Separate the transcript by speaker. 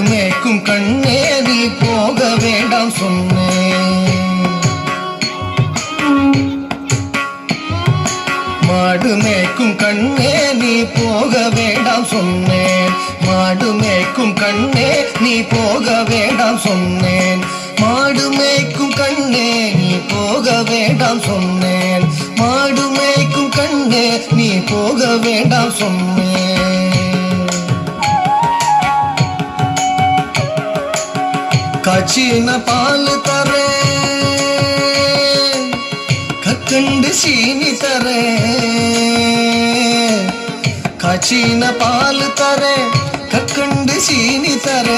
Speaker 1: மேய்க்கும் கண்ணே நீ போக வேண்டாம் சொன்னேன். மாடு மேய்க்கும் கண்ணே நீ போக வேண்டாம் சொன்னேன். மாடு மேய்க்கும் கண்ணே நீ போக வேண்டாம் சொன்னேன். மாடு மேய்க்கும் கண்ணே நீ போக வேண்டாம் சொன்னேன். மாடு மேய்க்கும் கண்ணே நீ போக வேண்டாம் சொன்னேன். காய்ச்சின பால் தரேன், கற்கண்டு சீனி தரேன். காய்ச்சின பால் தரேன், கற்கண்டு சீனி தரேன்.